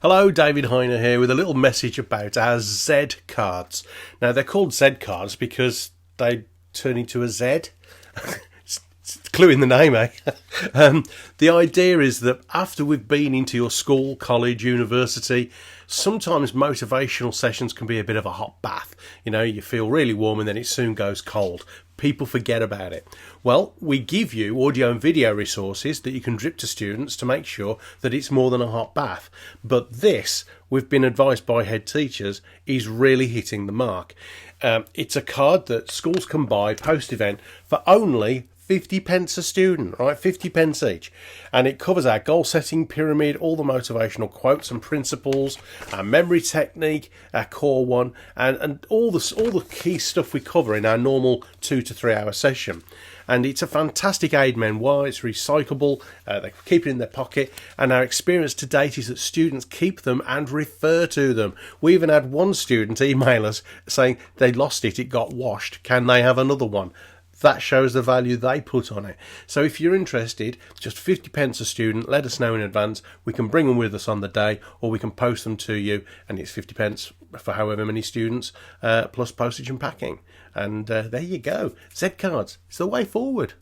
Hello, David Heiner here with a little message about our Z cards. Now, they're called Z cards because they turn into a Z. It's a clue in the name, eh? The idea is that after we've been into your school, college, university, sometimes motivational sessions can be a bit of a hot bath. You know, you feel really warm and then it soon goes cold. People forget about it. Well, we give you audio and video resources that you can drip to students to make sure that it's more than a hot bath. But this, we've been advised by head teachers, is really hitting the mark. It's a card that schools can buy post-event for only 50 pence a student, right? 50 pence each. And it covers our goal setting pyramid, all the motivational quotes and principles, our memory technique, our core one, and all the key stuff we cover in our normal 2 to 3 hour session. And it's a fantastic aid memoir. It's recyclable. They keep it in their pocket. And our experience to date is that students keep them and refer to them. We even had one student email us saying they lost it. It got washed. Can they have another one? That shows the value they put on it. So if you're interested, just 50 pence a student, let us know in advance. We can bring them with us on the day, or we can post them to you, and it's 50 pence for however many students, plus postage and packing. And there you go. Z cards. It's the way forward.